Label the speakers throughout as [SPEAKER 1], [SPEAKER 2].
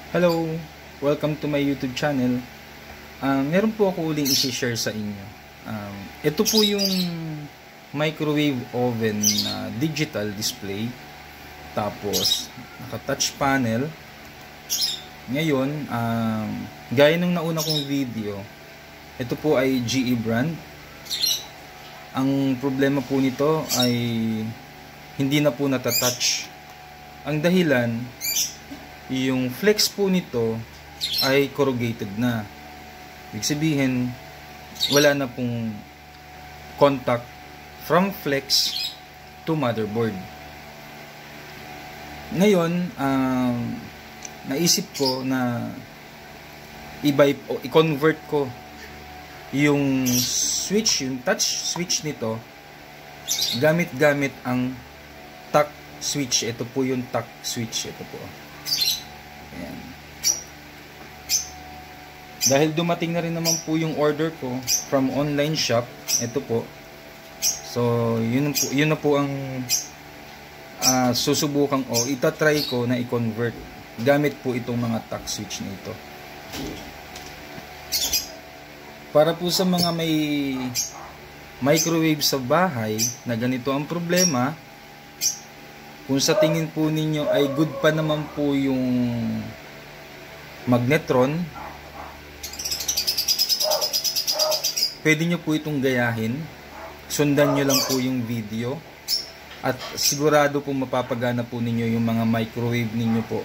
[SPEAKER 1] Hello! Welcome to my YouTube channel. Meron po ako uling isi-share sa inyo. Ito po yung microwave oven na digital display. Tapos, naka-touch panel. Ngayon, gaya nung nauna kong video, ito po ay GE brand. Ang problema po nito ay hindi na po natatouch. Ang dahilan, yung flex po nito ay corrugated na. Ibig sabihin, wala na pong contact from flex to motherboard. Ngayon, naisip ko na i-convert ko yung switch, yung touch switch nito gamit ang tuck switch. Ito po yung tuck switch. Ito po. Ayan. Dahil dumating na rin naman po yung order ko from online shop. Ito po. So, yun na po ang susubukan o itatry ko na i-convert gamit po itong mga tuck switch na ito. Para po sa mga may microwave sa bahay na ganito ang problema, kung sa tingin po ninyo ay good pa naman po yung magnetron, pwede nyo po itong gayahin. Sundan nyo lang po yung video at sigurado po mapapagana po ninyo yung mga microwave ninyo po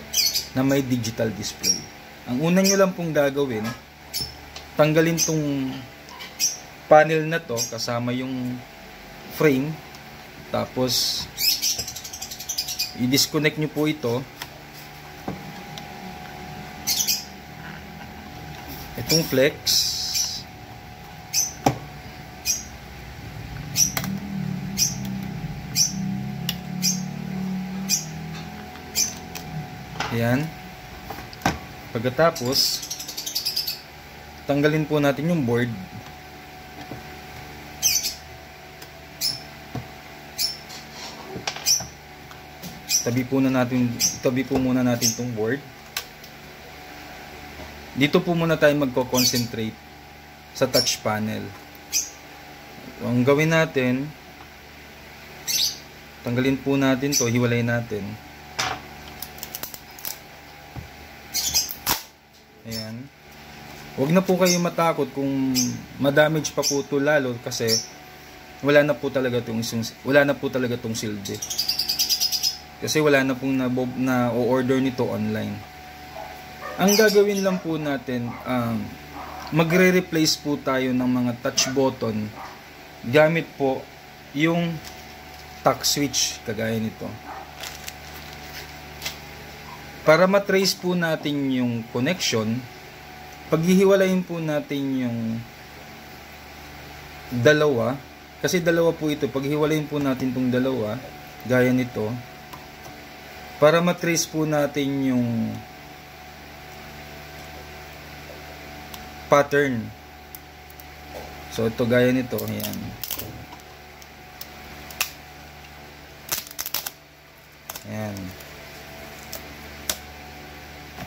[SPEAKER 1] na may digital display. Ang una nyo lang pong gagawin, tanggalin tong panel na to kasama yung frame, tapos i-disconnect nyo po ito. Itong flex. Ayan. Pagkatapos, tanggalin po natin yung board. Tabi po muna natin itong board. Dito po muna tayo magko-concentrate sa touch panel. Ang gawin natin, tanggalin po natin to, hiwalay natin. Ayan. Huwag na po kayo matakot kung ma-damage pa po ito lalo kasi wala na po talaga tong silbi. Kasi wala na pong na-order nito online. Ang gagawin lang po natin, magre-replace po tayo ng mga touch button gamit po yung tuck switch kagaya nito. Para matrace po natin yung connection, paghihiwalayin po natin yung dalawa, kasi dalawa po ito, paghiwalayin po natin itong dalawa, gaya nito, para matrace po natin yung pattern. So ito gaya nito, ayan. Ayan.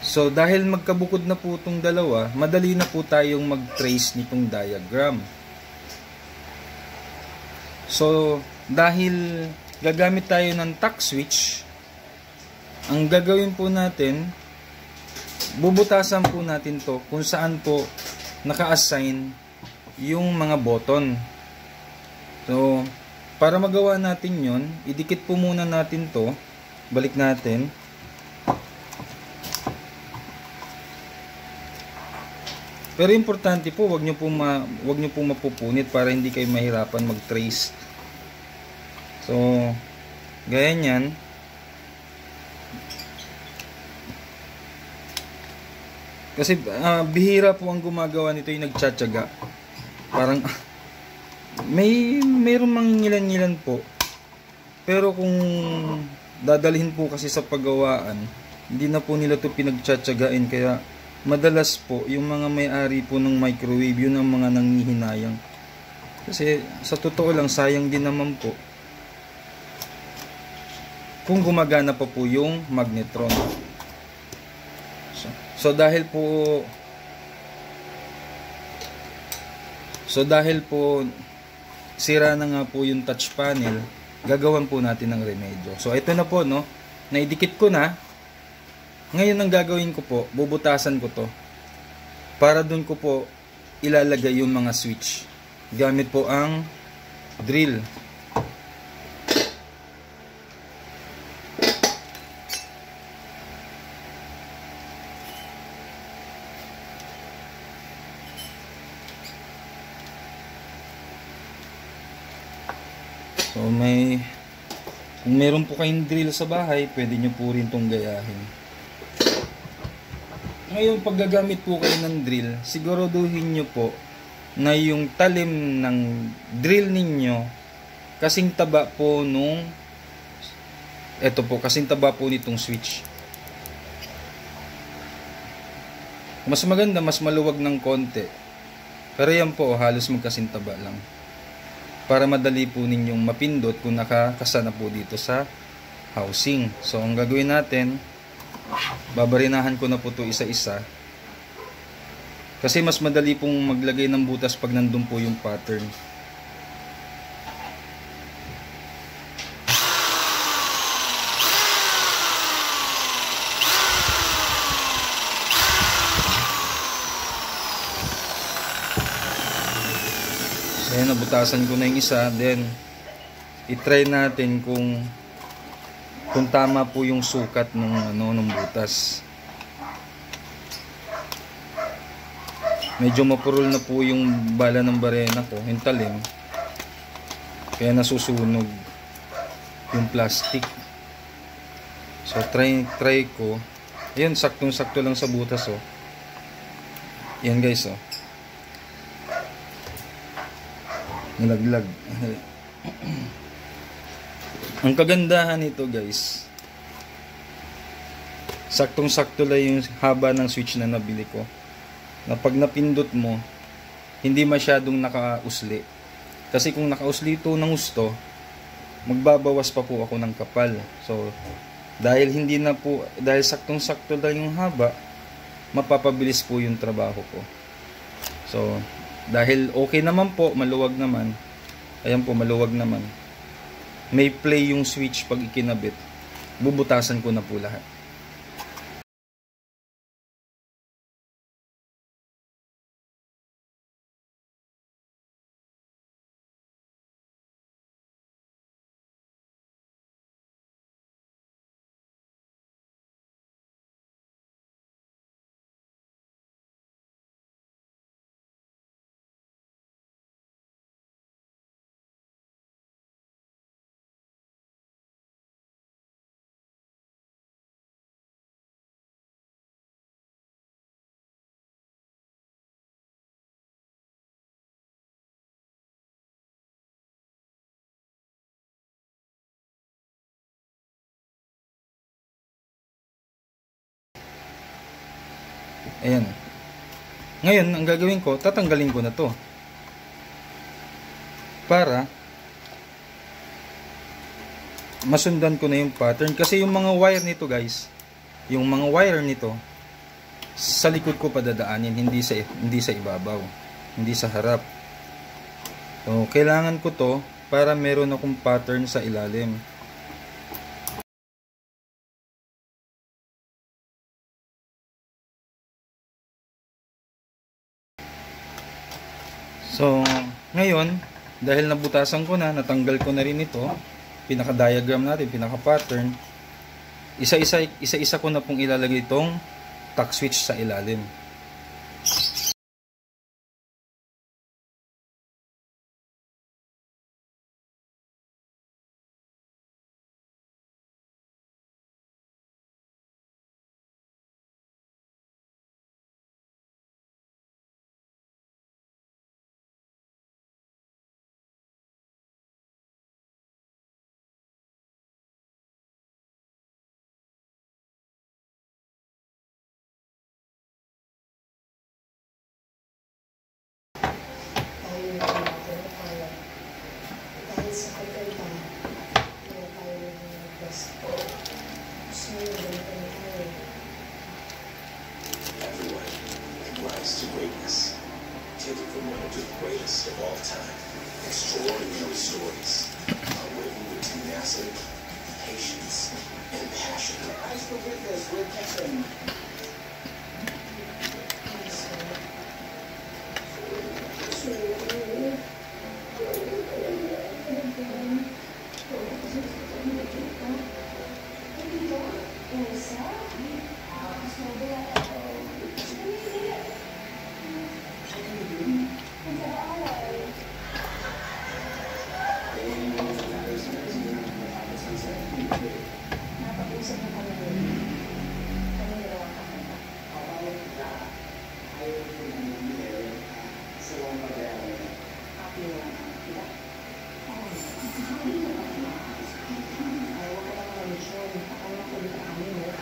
[SPEAKER 1] So dahil magkabukod na po itong dalawa, madali na po tayong mag-trace nitong diagram. So dahil gagamit tayo ng tuck switch, ang gagawin po natin, bubutasan po natin to kung saan po naka-assign yung mga button. So, para magawa natin yon, idikit po muna natin to. Balik natin. Pero importante po, wag nyo po mapupunit para hindi kayo mahirapan mag-trace. So, gaya nyan. Kasi bihira po ang gumagawa nito yung nagtsatsaga. Parang mayroong mangingilan-ngilan po. Pero kung dadalhin po kasi sa paggawaan, hindi na po nila ito pinagtsatsagain. Kaya madalas po yung mga may-ari po ng microwave, yun ang mga nanghihinayang. Kasi sa totoo lang, sayang din naman po kung gumagana pa po yung magnetron. So, dahil po sira na nga po yung touch panel, gagawan po natin ng remedyo. So ito na po, no, naidikit ko na. Ngayon ang gagawin ko po, bubutasan ko to para dun ko po ilalagay yung mga switch gamit po ang drill. So kung meron po kayong drill sa bahay, pwede nyo po rin itong gayahin. Ngayon, pag gagamit po kayo ng drill, siguraduhin nyo po na yung talim ng drill ninyo kasing taba po kasing taba po nitong switch. Mas maganda, mas maluwag ng konti. Pero yan po, halos magkasing taba lang. Para madali po ninyong mapindot kung nakakasana po dito sa housing. So, ang gagawin natin, babarinahan ko na po ito isa-isa. Kasi mas madali pong maglagay ng butas pag nandun po yung pattern. So, ayan, nabutasan ko na yung isa. Then, itry natin kung tama po yung sukat ng butas. Medyo mapurol na po yung bala ng barena ko, yung talim. Kaya nasusunog yung plastic. So try ko. Ayan, saktong-sakto lang sa butas, oh. Yan guys, oh. Nalaglag. Ang kagandahan nito, guys, saktong-sakto lang yung haba ng switch na nabili ko. Na pag napindot mo, hindi masyadong nakausli. Kasi kung nakausli ito ng gusto, magbabawas pa po ako ng kapal. So, dahil saktong-sakto lang yung haba, mapapabilis po yung trabaho ko. So, dahil okay naman po, maluwag naman. Ayan po, maluwag naman. May play yung switch pag ikinabit. Bubutasan ko na po lahat. Ayan. Ngayon, ang gagawin ko, tatanggalin ko na to. Para masundan ko na yung pattern. Kasi yung mga wire nito, guys, yung mga wire nito, sa likod ko padadaanin, hindi sa ibabaw, hindi sa harap. So, kailangan ko to para meron akong pattern sa ilalim. So, ngayon, dahil nabutasan ko na, natanggal ko na rin ito, pinaka-diagram natin, pinaka-pattern, isa-isa ko na pong ilalagay itong tuck switch sa ilalim.
[SPEAKER 2] Napag-usap na kami rin. Kami dalawang kami. Happy lang. Diba? Ay, huwag ka lang mamisyon. Ako lang kulit ang amin, no?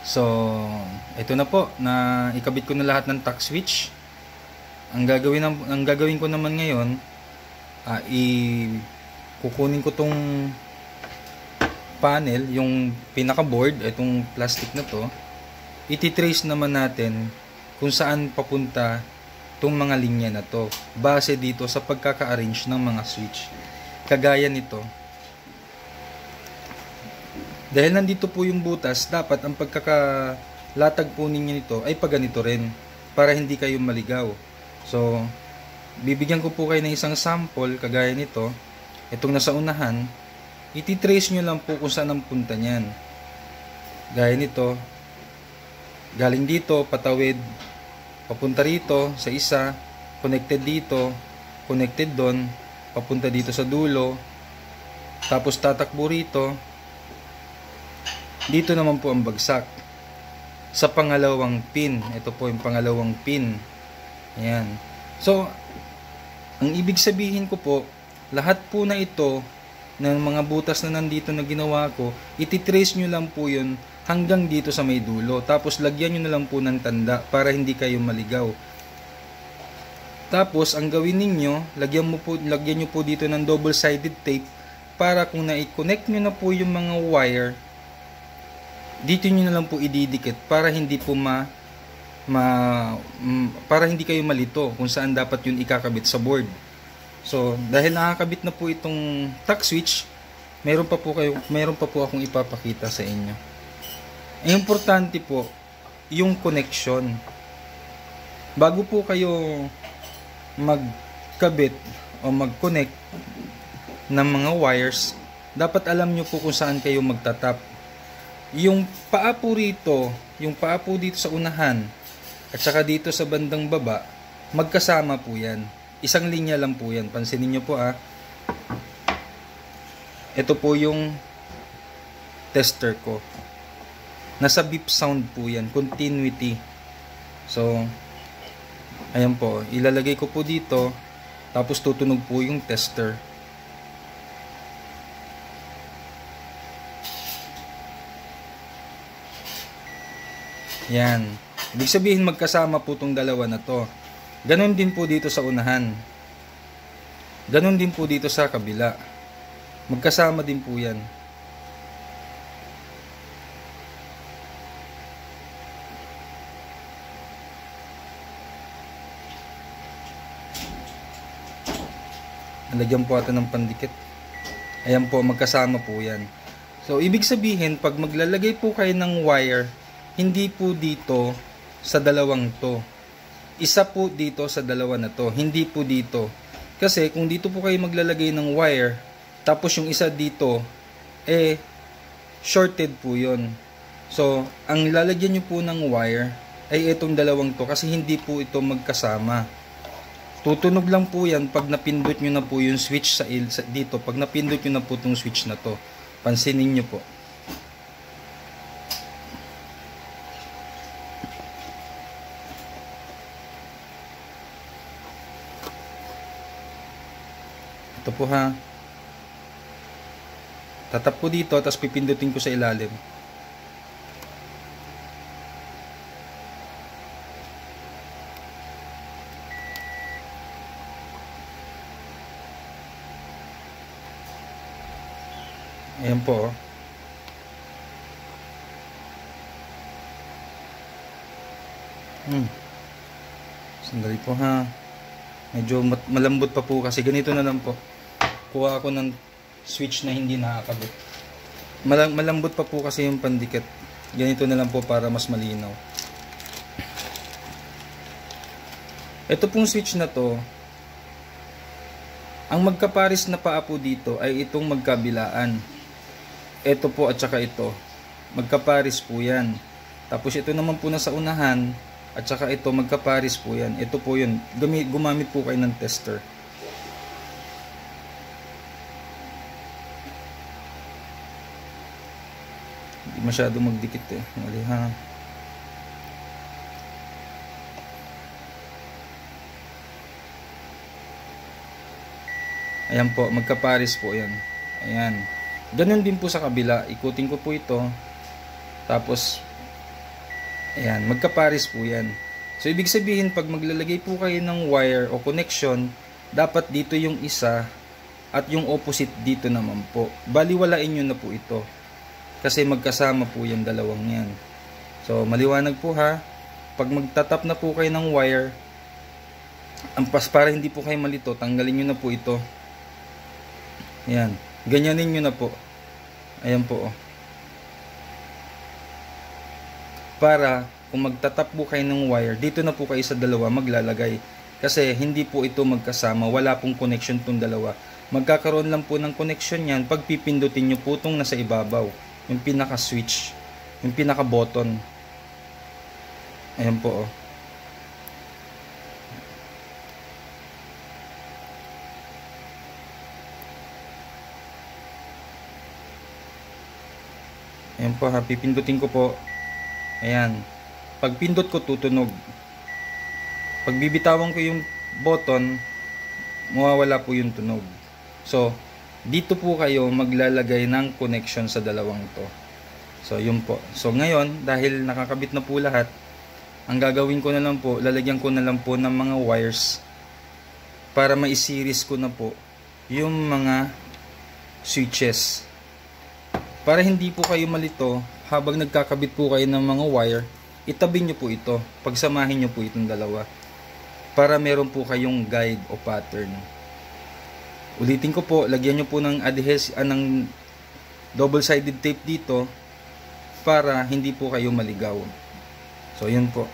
[SPEAKER 1] So, ito na po, na ikabit ko na lahat ng tuck switch. Ang gagawin ko naman ngayon, kukunin ko tong panel, yung pinaka board, itong plastic na to. Iti-trace naman natin kung saan papunta tong mga linya na to, base dito sa pagkaka-arrange ng mga switch. Kagaya nito. Dahil nandito po yung butas, dapat ang pagkakalatag po ninyo nito ay pagganito rin, para hindi kayo maligaw. So, bibigyan ko po kayo ng isang sample, kagaya nito. Itong nasa unahan, iti-trace nyo lang po kung saan ang punta nyan. Gaya nito, galing dito, patawid, papunta rito sa isa, connected dito, connected doon, papunta dito sa dulo, tapos tatakbo rito. Dito naman po ang bagsak. Sa pangalawang pin. Ito po yung pangalawang pin. Ayan. So, ang ibig sabihin ko po, lahat po na ito, ng mga butas na nandito na ginawa ko, ititrace nyo lang po yun hanggang dito sa may dulo. Tapos, lagyan nyo na lang po ng tanda para hindi kayo maligaw. Tapos, ang gawin ninyo, lagyan nyo po dito ng double-sided tape para kung na-connect nyo na po yung mga wire, dito nyo na lang po ididikit para hindi po para hindi kayo malito kung saan dapat yun ikakabit sa board. So, dahil nakakabit na po itong tuck switch, meron pa po akong ipapakita sa inyo. Ang importante po, yung connection. Bago po kayo magkabit o mag-connect ng mga wires, dapat alam nyo po kung saan kayo magtatap. Yung paa po rito, yung paa po dito sa unahan, at saka dito sa bandang baba, magkasama po yan. Isang linya lang po yan. Pansinin nyo po Ito po yung tester ko. Nasa beep sound po yan, continuity. So, ayan po, ilalagay ko po dito. Tapos tutunog po yung tester. Yan. Ibig sabihin magkasama po itong dalawa na to. Ganon din po dito sa unahan. Ganon din po dito sa kabila. Magkasama din po yan. Nalagyan po ata ng pandikit. Ayan po, magkasama po yan. So, ibig sabihin, pag maglalagay po kayo ng wire, hindi po dito sa dalawang to. Isa po dito sa dalawa na to. Hindi po dito. Kasi kung dito po kayo maglalagay ng wire, tapos yung isa dito, shorted po yon. So, ang lalagyan nyo po ng wire ay itong dalawang to kasi hindi po ito magkasama. Tutunog lang po yan pag napindot nyo na po yung switch dito. Pag napindot nyo na po itong switch na to. Pansinin nyo po. Ito po ha. Tatap po dito, tapos pipindutin ko sa ilalim. Ayan po. Sandali po ha. Medyo malambot pa po kasi ganito na lang po. Kuha ako ng switch na hindi nakakabit. Malambot pa po kasi yung pandikit. Ganito na lang po para mas malinaw. Ito pong switch na to, ang magkaparis na paa po dito ay itong magkabilaan. Ito po at saka ito. Magkaparis po yan. Tapos ito naman po na sa unahan at saka ito magkaparis po yan. Ito po yun. Gumamit po kayo ng tester. Hindi masyado magdikit eh. Mali ha. Ayan po. Magkaparis po yan. Ayan. Ganun din po sa kabila. Ikutin ko po ito. Tapos ayan, magkaparis po yan. So ibig sabihin pag maglalagay po kayo ng wire o connection, dapat dito yung isa at yung opposite dito naman po. Baliwalain nyo na po ito. Kasi magkasama po yung dalawang yan. So maliwanag po ha. Pag magtatap na po kayo ng wire, para hindi po kayo malito, tanggalin nyo na po ito. Ayan. Ganyanin nyo na po. Ayan po. Para kung magtatap po kayo ng wire, dito na po kayo sa dalawa maglalagay. Kasi hindi po ito magkasama. Wala pong connection tong dalawa. Magkakaroon lang po ng connection yan pag pipindutin nyo po itong nasa ibabaw. Yung pinaka-switch. Yung pinaka-button. Ayan po. Ayan po ha, pipindutin ko po. Ayan. Pag pindot ko, tutunog. Pag bibitawan ko yung button, mawawala po yung tunog. So, dito po kayo maglalagay ng connection sa dalawang to. So, yun po. So, ngayon, dahil nakakabit na po lahat, ang gagawin ko na lang po, lalagyan ko na lang po ng mga wires para ma-series ko na po yung mga switches. Para hindi po kayo malito, habang nagkakabit po kayo ng mga wire, itabi nyo po ito. Pagsamahin nyo po itong dalawa. Para meron po kayong guide o pattern. Ulitin ko po, lagyan nyo po ng ng double-sided tape dito para hindi po kayo maligaw. So, yun po.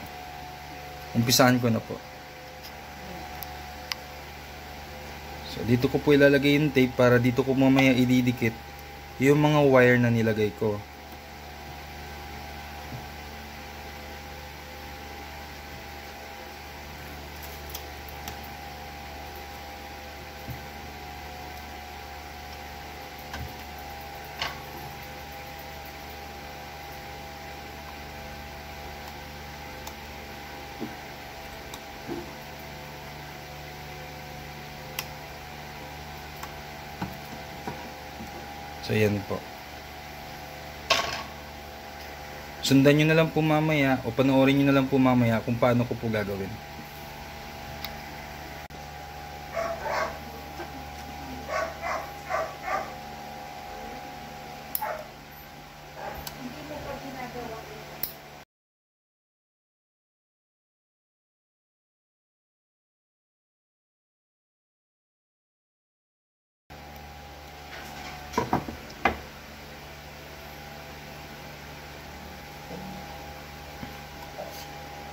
[SPEAKER 1] Umpisahan ko na po. So, dito ko po ilalagay yung tape para dito ko mamaya ididikit yung mga wire na nilagay ko. So yan po. Sundan nyo na lang po mamaya o panoorin nyo na lang po mamaya kung paano ko po gagawin.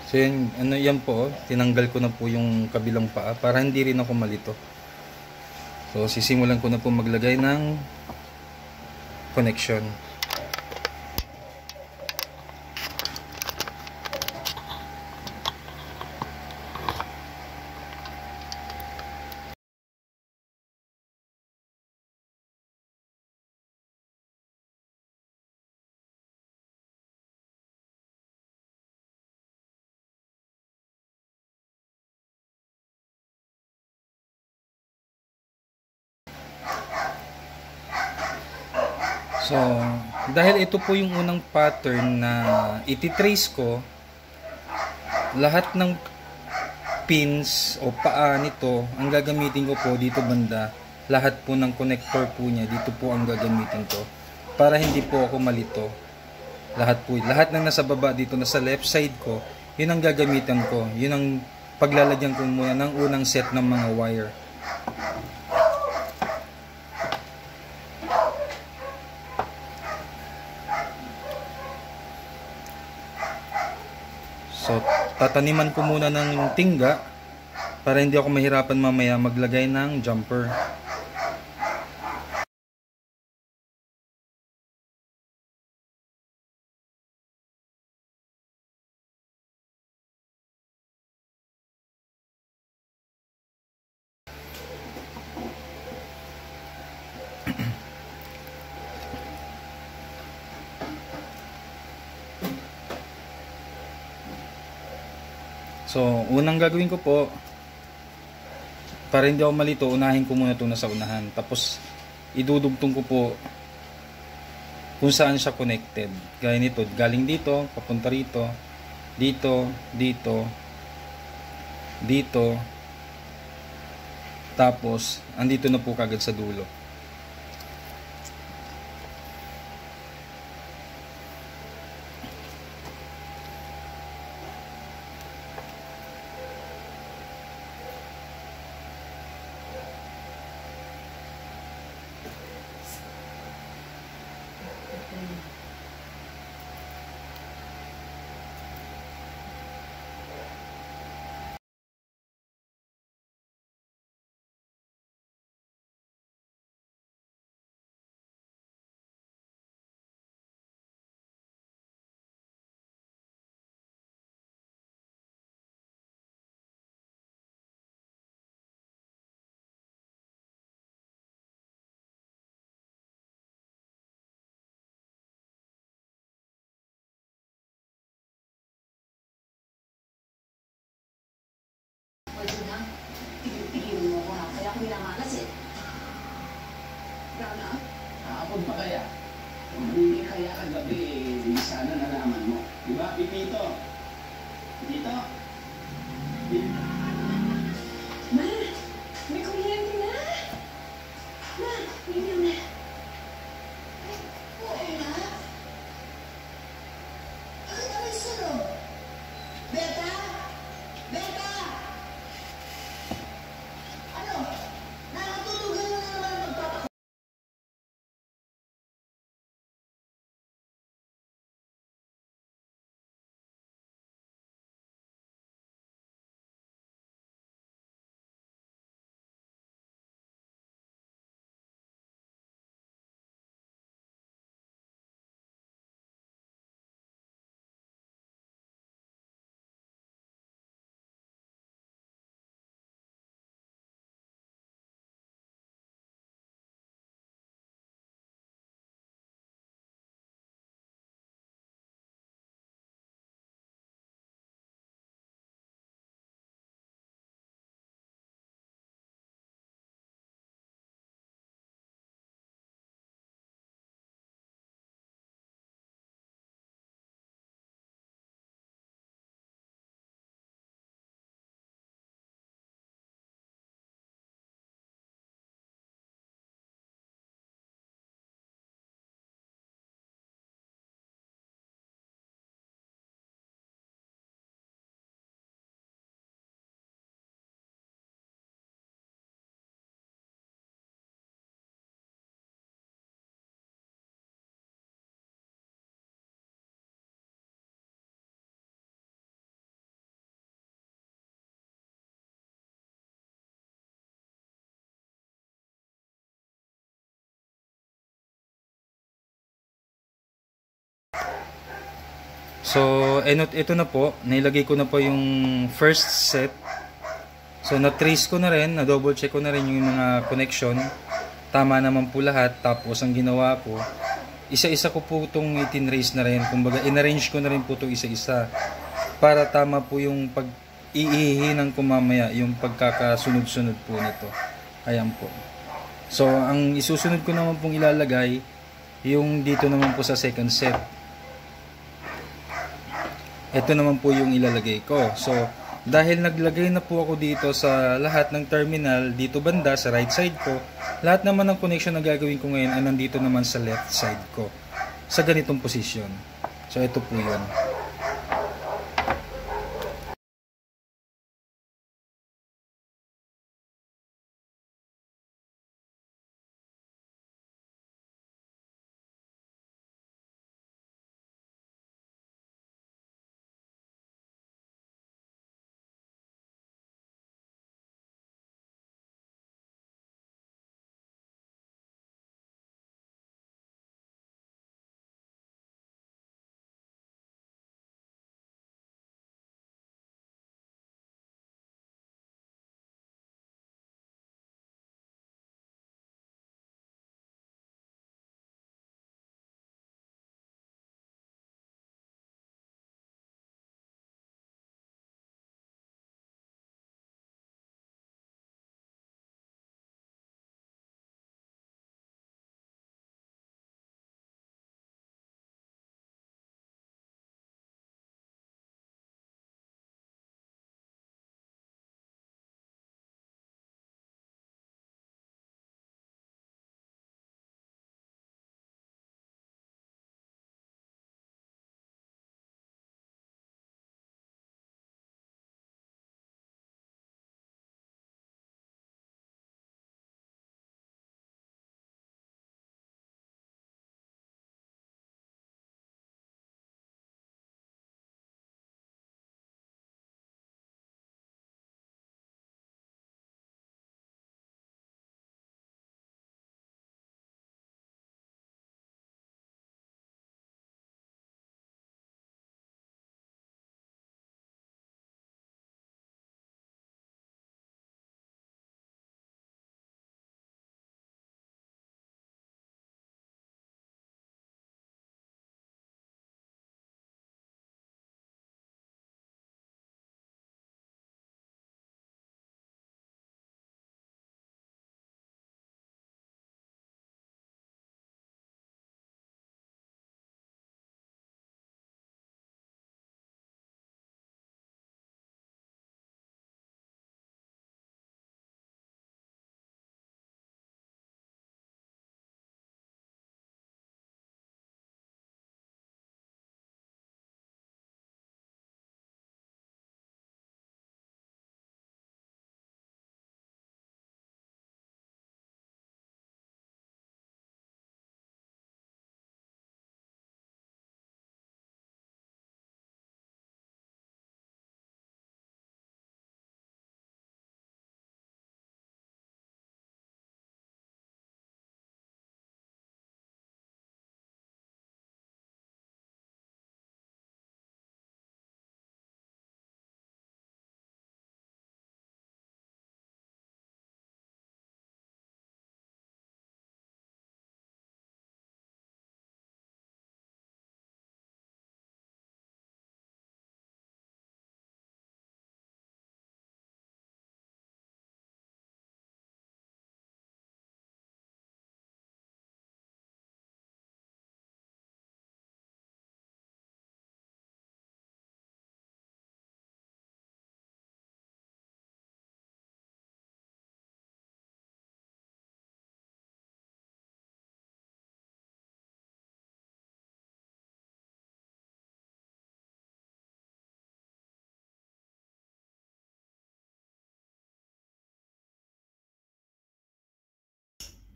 [SPEAKER 1] So yan, yan po, tinanggal ko na po yung kabilang paa para hindi rin ako malito. So sisimulan ko na po maglagay ng connection. So, dahil ito po yung unang pattern na ititrace ko, lahat ng pins o paa nito, ang gagamitin ko po dito banda, lahat po ng connector po niya, dito po ang gagamitin ko. Para hindi po ako malito. Lahat ng nasa baba dito, nasa left side ko, yun ang gagamitan ko. Yun ang paglalagyan ko muna ng unang set ng mga wire. So, tataniman ko muna ng tingga para hindi ako mahirapan mamaya maglagay ng jumper. So, unang gagawin ko po, para hindi ako malito, unahin ko muna ito nasa unahan. Tapos, idudugtong ko po kung saan siya connected. Gaya nito, galing dito, papunta rito, dito, dito, dito, tapos, andito na po kagad sa dulo.
[SPEAKER 2] Pwede na. Tigil-tigil mo ko ha. Kaya ako minamalas eh. Gana?
[SPEAKER 3] Kahapon pa kaya? Kung hindi kaya kagabi, di sana nalaman mo. Diba, Pipito? Dito?
[SPEAKER 2] Ma! May kuryente na! Ma! Tingnan na! Oo na! Ano ka may sunog? Beta? Beta! Ano? Nakatutugan na naman magpapakot.
[SPEAKER 1] So, ito na po. Nailagay ko na po yung first set. So, na-trace ko na rin. Na-double check ko na rin yung mga connection. Tama naman po lahat. Tapos, ang ginawa ko, isa-isa ko po itong itinrace na rin. Kumbaga, in-arrange ko na rin po ito isa-isa. Para tama po yung pag-iihinan ko mamaya. Yung pagkakasunod-sunod po nito. Ayan po. So, ang isusunod ko naman pong ilalagay, yung dito naman po sa second set. Ito naman po yung ilalagay ko. So, dahil naglagay na po ako dito sa lahat ng terminal, dito banda, sa right side ko, lahat naman ng connection na gagawin ko ngayon ay nandito naman sa left side ko. Sa ganitong posisyon. So, ito po yun.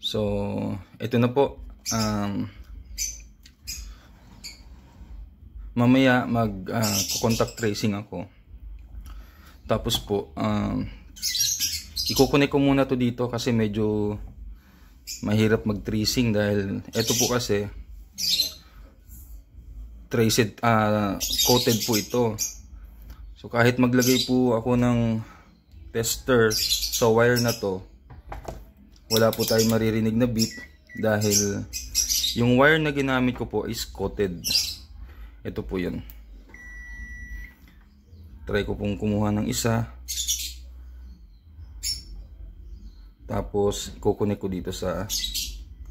[SPEAKER 1] So, ito na po. Mamaya mag-contact tracing ako. Tapos po, i-connect ko muna to dito kasi medyo mahirap mag-tracing dahil ito po kasi traced, coated po ito. So kahit maglagay po ako ng tester sa wire na to, wala po tayong maririnig na beep dahil yung wire na ginamit ko po is coated. Ito po yun. Try ko pong kumuha ng isa, tapos kukunik ko dito sa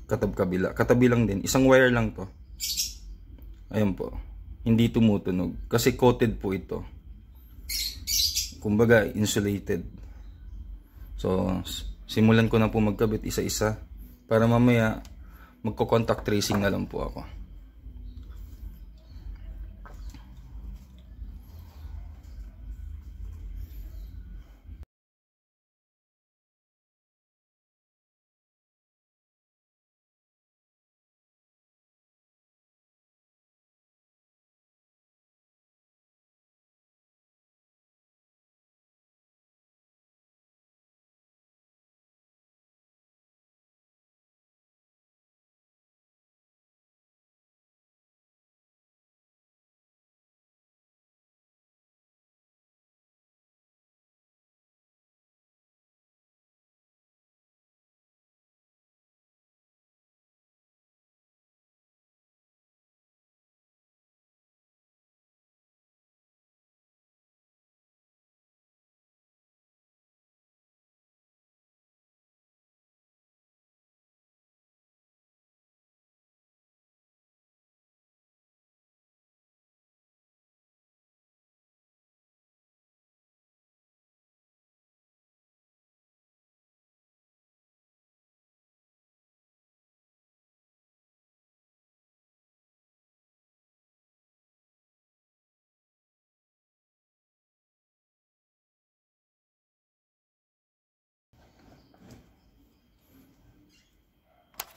[SPEAKER 1] kabila. Katabi lang din, isang wire lang to. Ayan po, hindi tumutunog kasi coated po ito, kumbaga insulated. So simulan ko na po magkabit isa-isa para mamaya magko-contact tracing na lang po ako.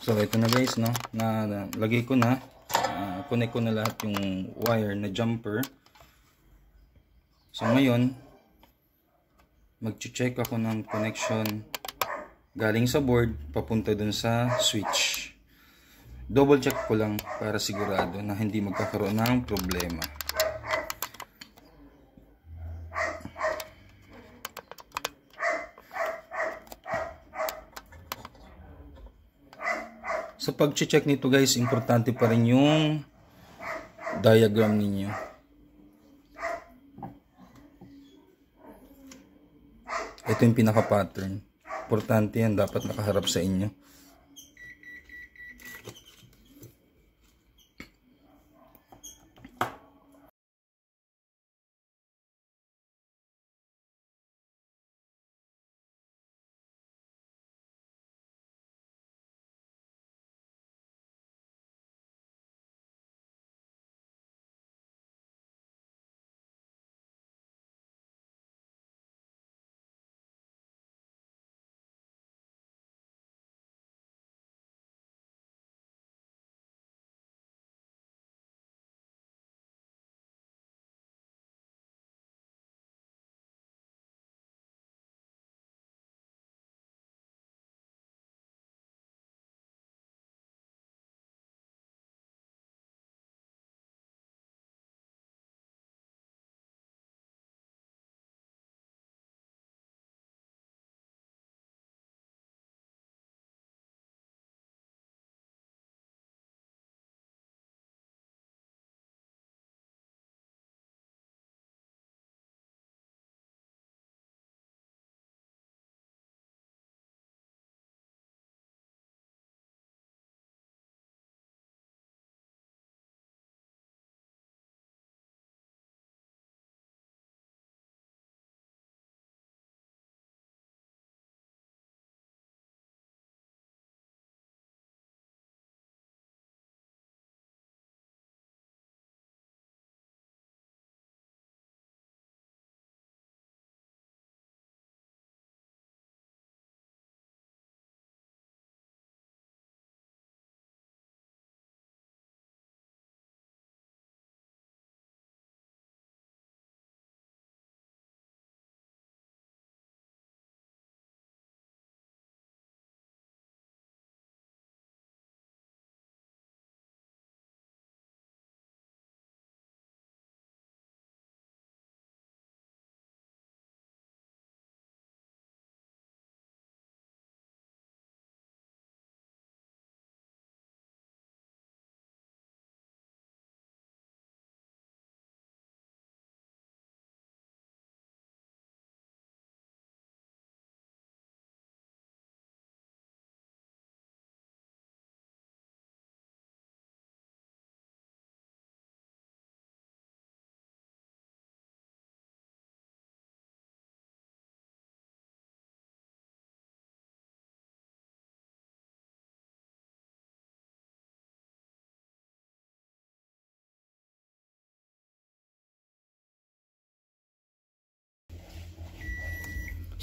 [SPEAKER 1] So ito na guys, no, na lagay ko na, connect ko na lahat yung wire na jumper. So ngayon mag-check ako ng connection galing sa board papunta dun sa switch. Double check ko lang para sigurado na hindi magkakaroon ng problema. Sa pag-check nito guys, importante pa rin yung diagram ninyo. Ito yung pinaka-pattern. Importante yan, dapat nakaharap sa inyo.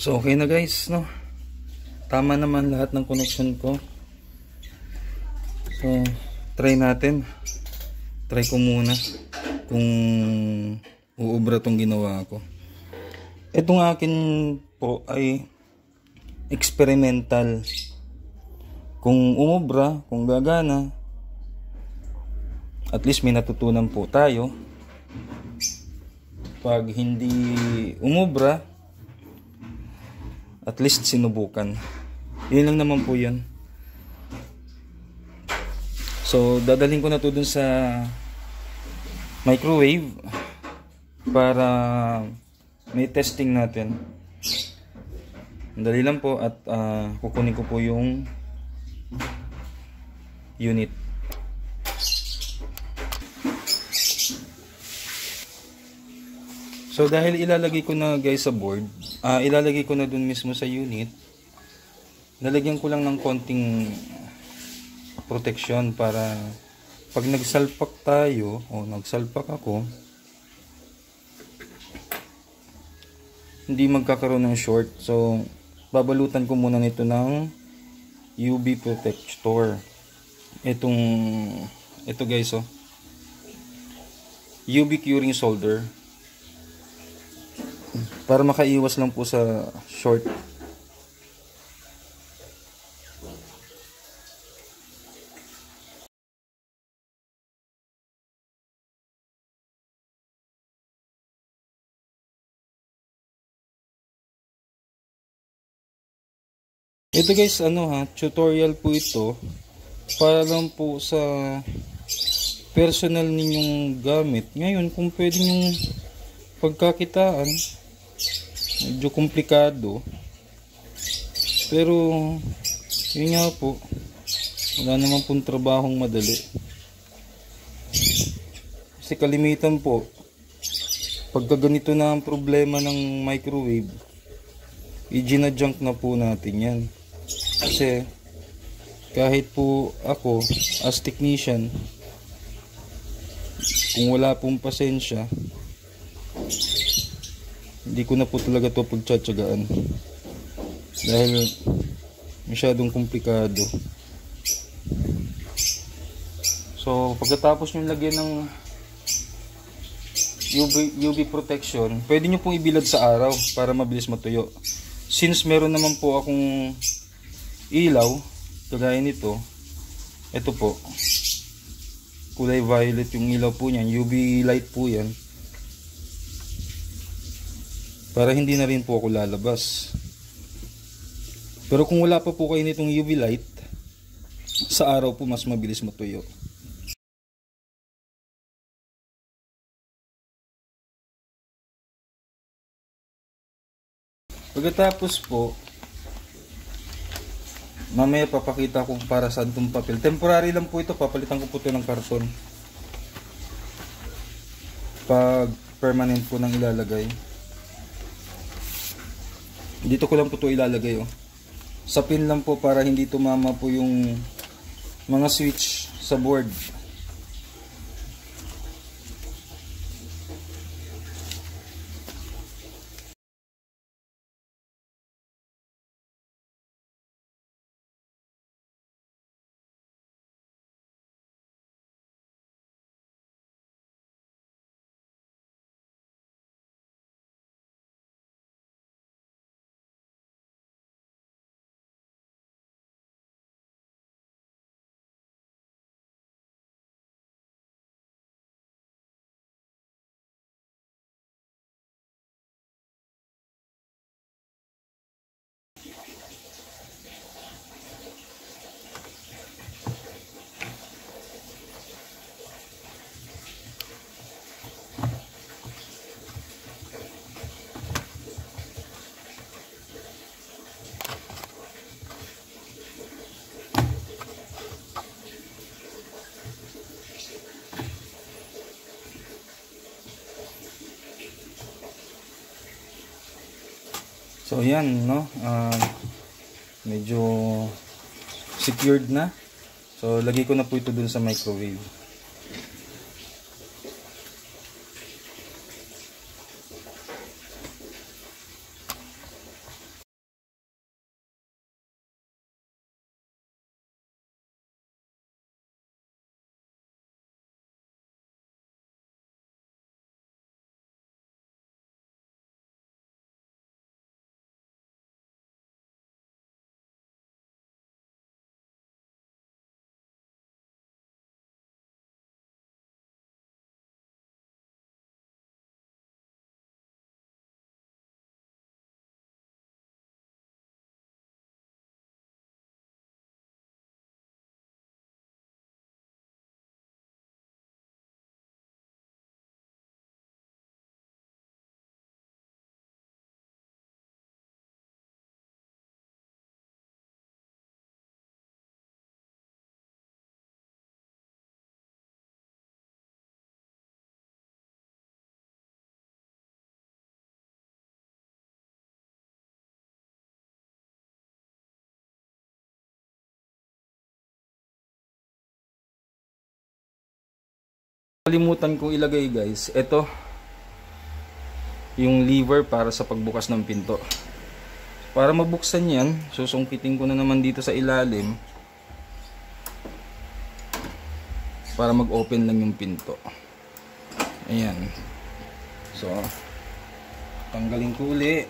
[SPEAKER 1] So okay na guys, no? Tama naman lahat ng connection ko. So try natin. Try ko muna kung uubra tong ginawa ko. Itong akin po ay experimental. Kung umubra, kung gagana, at least may natutunan po tayo. Pag hindi umubra, at least sinubukan. Yun lang naman po yun. So dadalhin ko na to dun sa microwave para may testing natin. Dali lang po at kukunin ko po yung unit. So dahil ilalagay ko na guys sa board, ilalagay ko na dun mismo sa unit. Lalagyan ko lang ng konting protection para pag nagsalpak tayo o nagsalpak ako, hindi magkakaroon ng short. So babalutan ko muna nito ng UV protector. Ito guys, oh, UV curing solder, para makaiwas lang po sa short. Ito guys, tutorial po ito para lang po sa personal ninyong gamit. Ngayon, kung pwede nyong pagkakitaan, medyo komplikado. Pero, yun nga po, wala naman pong trabahong madali. Kasi kalimitan po, pagka ganito na ang problema ng microwave, i-gina-junk na po natin yan. Kasi kahit po ako as technician, kung wala pong pasensya, hindi ko na po talaga to pagtsatsagaan dahil masyadong komplikado. So pagkatapos nyo lagyan ng UV protection, pwede nyo pong ibilad sa araw para mabilis matuyo. Since meron naman po akong ilaw kagaya nito, ito po, kulay violet yung ilaw po niyan, UV light po yan, para hindi na rin po ako lalabas. Pero kung wala pa po kayo nitong UV light, sa araw po mas mabilis matuyo. Pagkatapos po, mamaya papakita ko para saan itong papel. Temporary lang po ito, papalitan ko po ito ng karton. Pag permanent po nang ilalagay, dito ko lang po ito ilalagay, oh. Sa pin lang po para hindi tumama po yung mga switch sa board. So yan, no, medyo secured na. So lagay ko na po ito dun sa microwave. Kalimutan kong ilagay guys, ito yung lever para sa pagbukas ng pinto. Para mabuksan yan, susungkitin ko na naman dito sa ilalim para mag-open lang yung pinto. Ayan. So, tanggalin ko uli.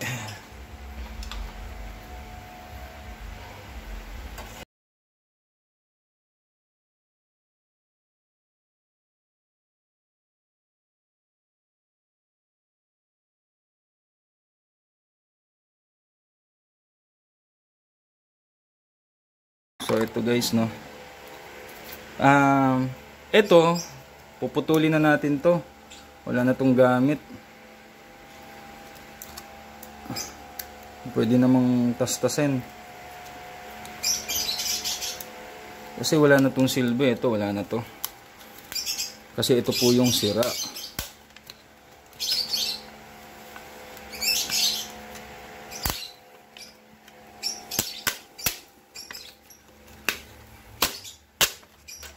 [SPEAKER 1] So ito guys, no. Ito puputulin na natin 'to. Wala na tong gamit. Pwede namang tastasin. Kasi wala na tong silbi, ito wala na 'to. Kasi ito po yung sira.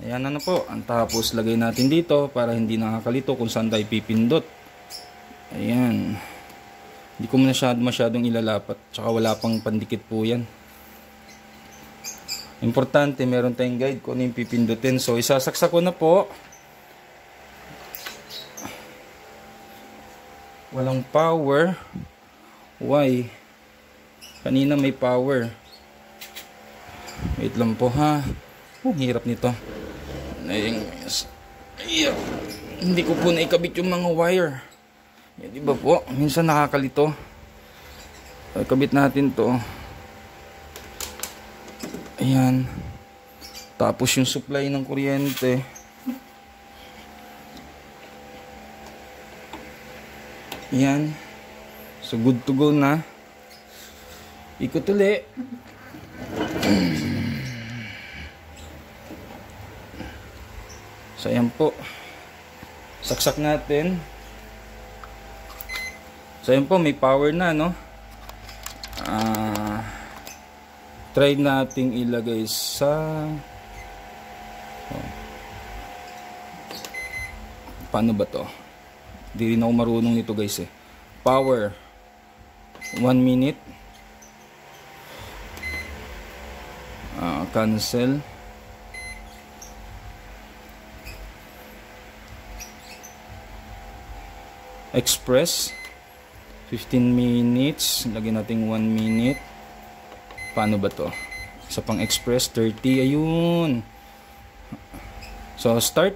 [SPEAKER 1] Ayan na po. Ang tapos lagay natin dito para hindi nakakalito kung saan tayo pipindot. Ayan. Hindi ko masyadong ilalapat. Tsaka wala pang pandikit po yan. Importante meron tayong guide kung ano yung pipindutin. So isasaksak ko na po. Walang power. Why? Kanina may power. Wait lang po ha. Hirap nito. Hindi ko po naikabit yung mga wire. Di ba po? Minsan nakakalito. Kabit natin to. Ayan. Tapos yung supply ng kuryente. Ayan. So good to go na. Ikot ulit. So ayan po. Saksak natin. So ayan po, may power na, no? Try nating ilagay sa paano ba to? Di rin ako marunong nito guys eh. Power 1 minute. Cancel. Express 15 minutes, lagyan natin 1 minute. Paano ba to? Isa pang express 30, ayun. So start.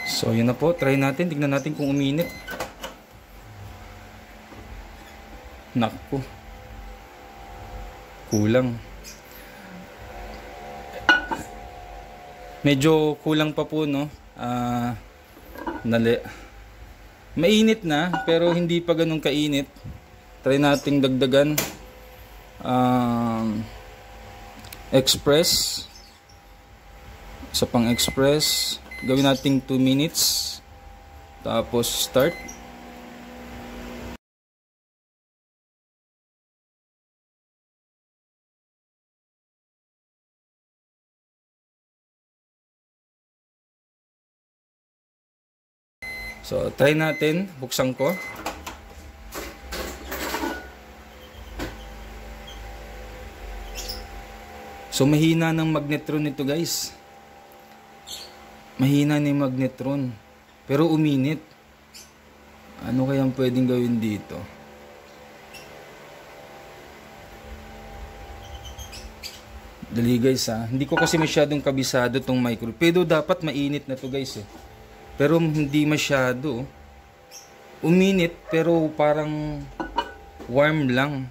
[SPEAKER 1] So yun na po, try natin, tignan natin kung uminit. Naku, kulang. Medyo kulang pa po, no? Mainit na, pero hindi pa ganun kainit. Try nating dagdagan. Express. Isa pang express. Gawin nating 2 minutes. Tapos start. So, try natin. Buksan ko. So, mahina ng magnetron nito, guys. Mahina na yung magnetron. Pero uminit. Ano kayang pwedeng gawin dito? Dali, guys, ha. Hindi ko kasi masyadong kabisado tong micro. Pero dapat mainit na to, guys, eh. Pero hindi masyado. Uminit pero parang warm lang.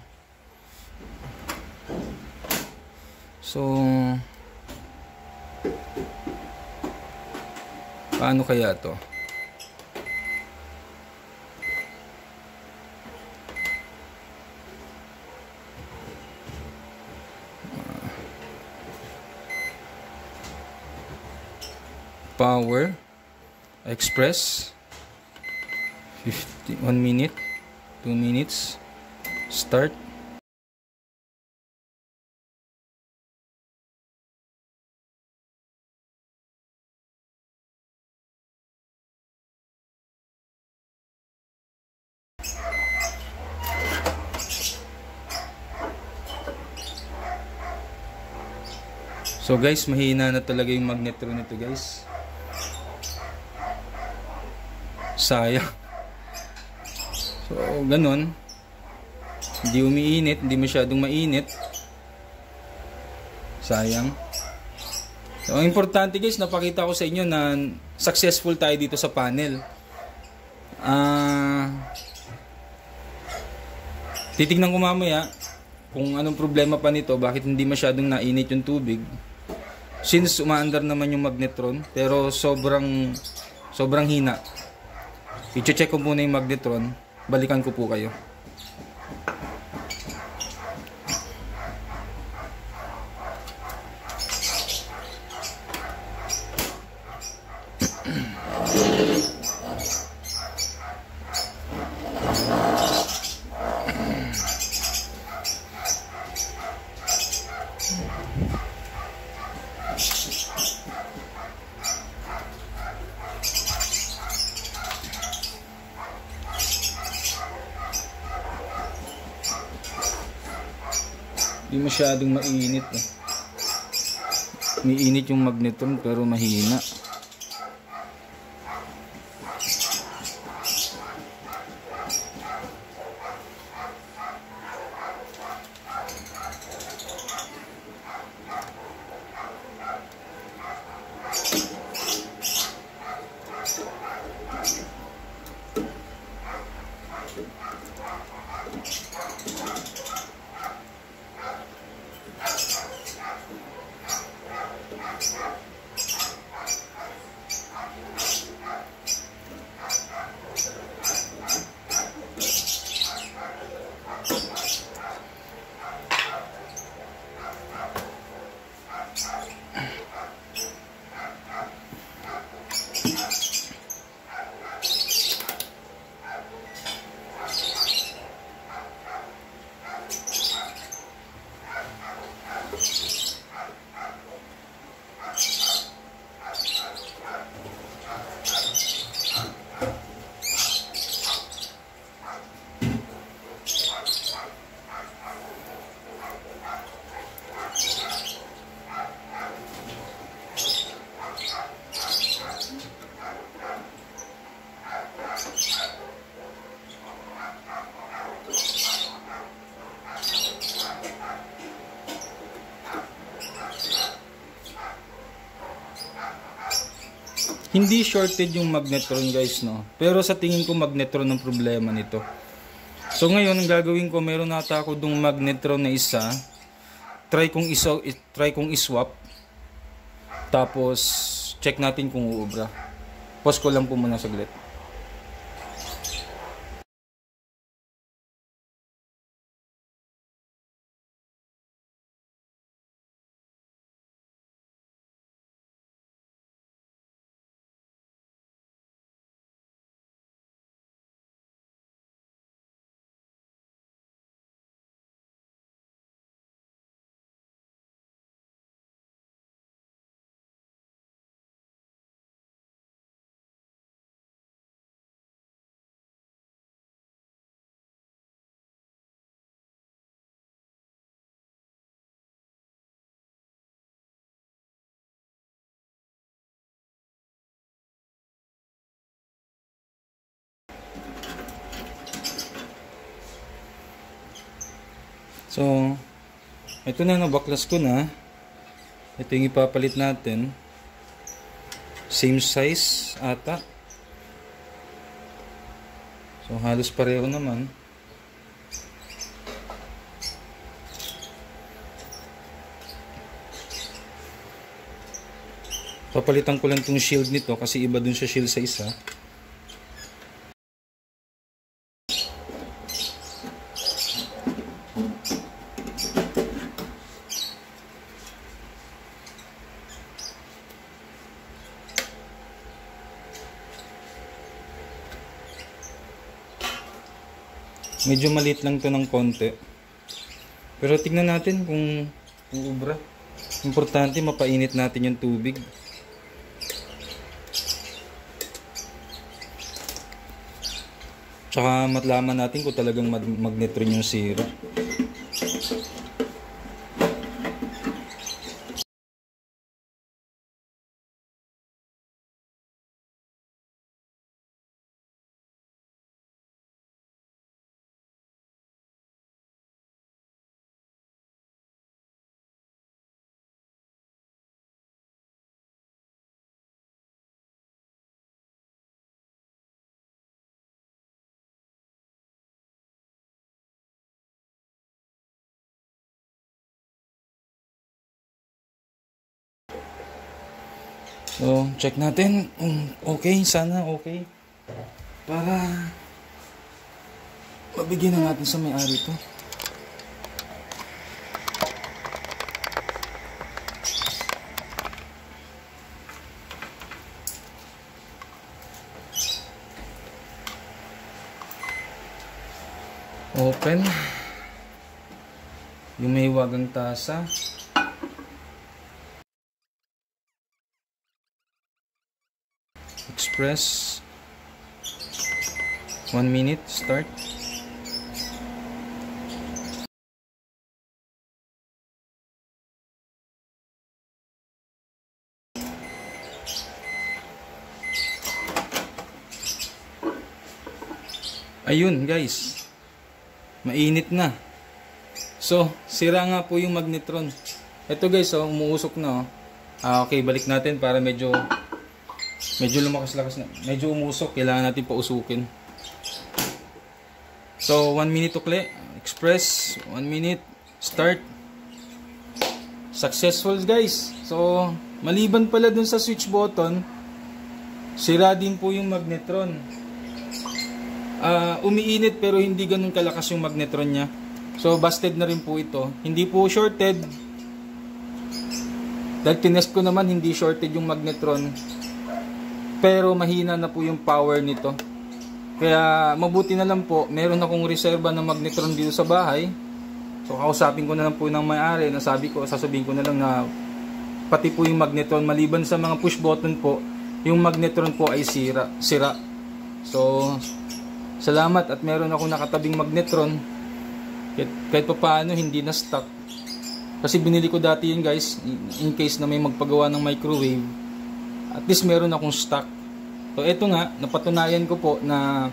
[SPEAKER 1] So paano kaya to? Power Express 1 minute, 2 minutes, start. So guys, mahina na talaga yung magnetron nito guys. Sayang. So ganun. Hindi umiinit, hindi masyadong mainit. Sayang. So ang importante guys, napakita ko sa inyo na successful tayo dito sa panel. Titignan ko mamaya kung anong problema pa nito, bakit hindi masyadong nainit yung tubig. Since umaandar naman yung magnetron, pero sobrang hina. I-check ko muna yung magnetron, balikan ko po kayo. Hindi masyadong mainit eh. Mainit yung magnetron pero mahina. Hindi shorted yung magnetron guys, no? Pero sa tingin ko magnetron ang problema nito. So ngayon, ang gagawin ko, meron nata ako dong magnetron na isa. Try kong iswap. Tapos check natin kung uubra. Pause ko lang po muna saglit. So, ito na, nabaklas ko na. Ito yung ipapalit natin. Same size ata. So, halos pareho naman. Papalitan ko lang itong shield nito kasi iba dun sa shield sa isa. Medyo maliit lang to ng konti. Pero tignan natin kung uubra. Importante mapainit natin yung tubig. Tsaka matlaman natin kung talagang magnetron yung sira. So, check natin kung okay, sana okay. Para mabigyan na natin sa may-ari to. Open. Yung may wagang tasa. Express 1 minute, start. Ayun guys, mainit na. So, sira nga po yung magnetron. Ito guys, oh, umuusok na. Oh. Okay, balik natin para medyo lumakas-lakas na. Medyo umusok. Kailangan natin pausukin. So, 1 minute ukli. Express. 1 minute. Start. Successful guys. So, maliban pala dun sa switch button, sira din po yung magnetron. Umiinit pero hindi ganun kalakas yung magnetron niya. So, busted na rin po ito. Hindi po shorted. Dahil tinest ko naman, hindi shorted yung magnetron. Pero mahina na po yung power nito. Kaya mabuti na lang po, meron akong reserba ng magnetron dito sa bahay. So kausapin ko na lang po ng may-ari. Sasabihin ko na lang na pati po yung magnetron, maliban sa mga push button po, yung magnetron po ay sira. So salamat at meron akong nakatabing magnetron. Kahit pa paano hindi na stuck. Kasi binili ko dati yun guys, in case na may magpagawa ng microwave. At least meron akong stock. So eto nga, napatunayan ko po na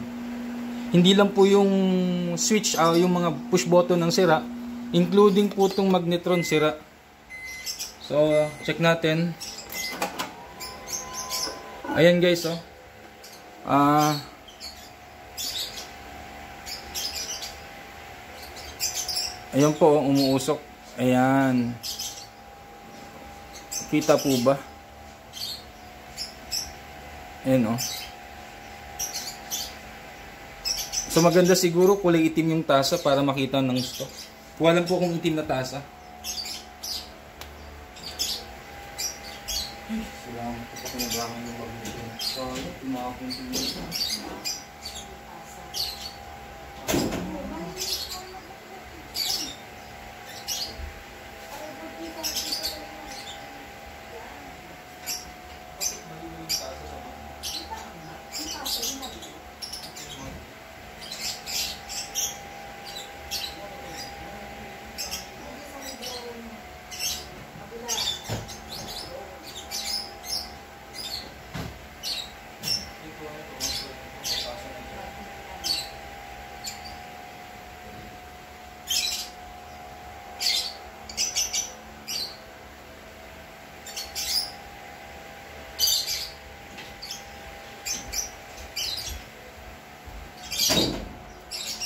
[SPEAKER 1] hindi lang po yung switch, yung mga push button ng sira, including po itong magnetron sira. So check natin. Ayan guys, oh. Ayan po, umuusok. Ayan. Kita po ba? Ayan, oh. So maganda siguro kulay itim yung tasa para makita ng stock. Walang po kung itim na tasa. Salamat po sa nabakan ng magnetron. Sorry, tumakong siya.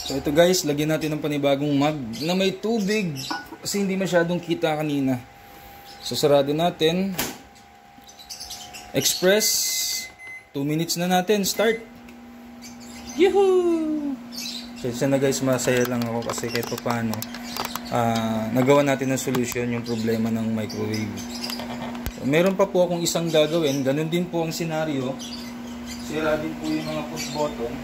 [SPEAKER 1] So ito guys, lagyan natin ng panibagong mug na may tubig kasi hindi masyadong kita kanina. So sarado natin. Express 2 minutes na natin, start. Yuhuu! So na guys, masaya lang ako kasi kahit pa paano nagawa natin ng solution yung problema ng microwave. So, meron pa po akong isang gagawin, ganun din po ang senaryo. Sira din po yung mga push button.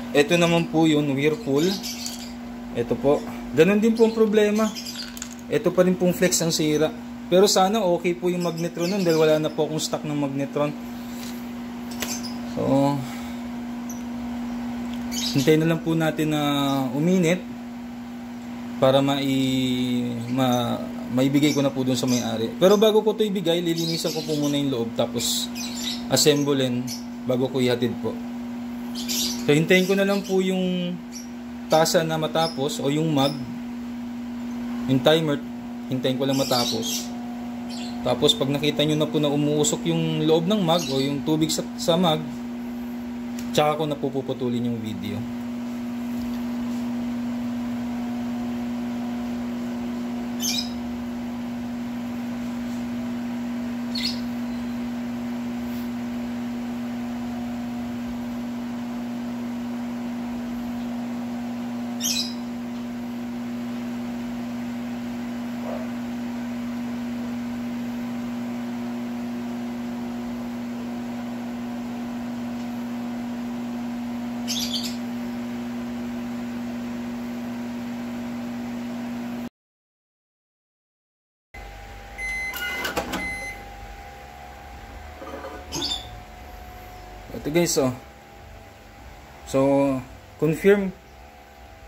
[SPEAKER 1] Ito naman po yun, Whirlpool. Ito po. Ganon din po ang problema. Ito pa rin pong flex ang sira. Pero sana okay po yung magnetron nun dahil wala na po akong stock ng magnetron. So, hintayin na lang po natin na uminit para maibigay ko na po dun sa may-ari. Pero bago ko ito ibigay, lilinisan ko po muna yung loob tapos assemblein bago ko ihatid po. So, hintayin ko na lang po yung tasa na matapos o yung mug, yung timer, hintayin ko lang matapos. Tapos pag nakita nyo na po na umuusok yung loob ng mug o yung tubig sa mug, tsaka ko na po puputulin yung video. Ito guys, oh. So, confirm.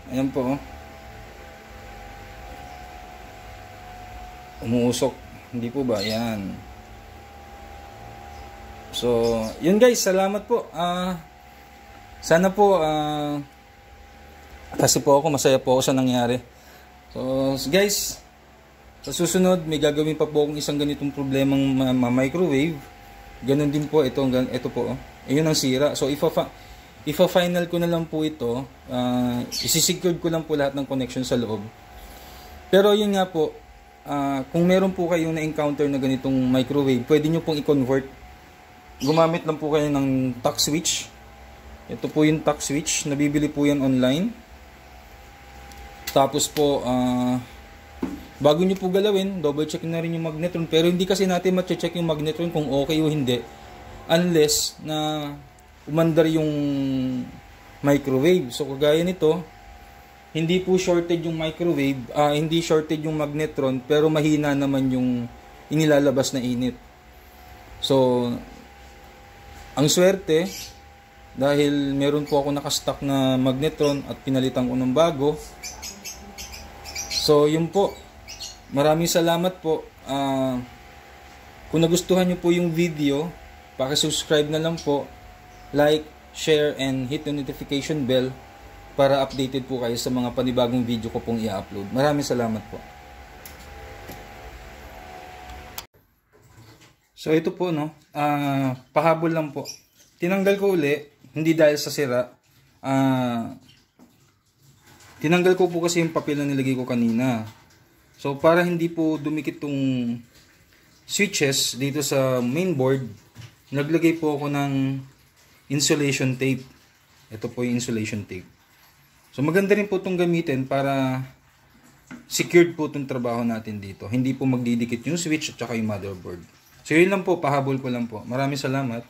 [SPEAKER 1] Ayan po, oh. Umuusok. Hindi po ba? Ayan. So, yun guys. Salamat po. Sana po, kasi po ako, masaya po ako sa nangyari. So, guys, sa susunod, may gagawin pa po akong isang ganitong problemang microwave. Ganon din po ito po, oh. Ayun ang sira. So ifa-final ko na lang po ito. Isi-secured ko lang po lahat ng connection sa loob. Pero yun nga po, kung meron po kayong na-encounter na ganitong microwave, pwede nyo pong i-convert. Gumamit lang po kayo ng tuck switch. Ito po yung tuck switch. Nabibili po yan online. Tapos po, bago nyo po galawin, double check na rin yung magnetron. Pero hindi kasi natin ma-check yung magnetron kung okay o hindi. Unless na umandar yung microwave. So kagaya nito, hindi po shorted yung microwave, hindi shorted yung magnetron, pero mahina naman yung inilalabas na init. So ang swerte, dahil meron po ako nakastock na magnetron at pinalitan ko ng bago. So yun po. Maraming salamat po. Kung nagustuhan nyo po yung video, paki-subscribe na lang po, like, share, and hit the notification bell para updated po kayo sa mga panibagong video ko pong i-upload. Maraming salamat po. So ito po, no, pahabol lang po. Tinanggal ko uli, hindi dahil sa sira. Tinanggal ko po kasi yung papel na nilagay ko kanina. So para hindi po dumikit tong switches dito sa mainboard, naglagay po ako ng insulation tape. Ito po yung insulation tape. So maganda rin po itong gamitin para secured po itong trabaho natin dito. Hindi po magdidikit yung switch at saka yung motherboard. So yun lang po, pahabol ko lang po. Maraming salamat.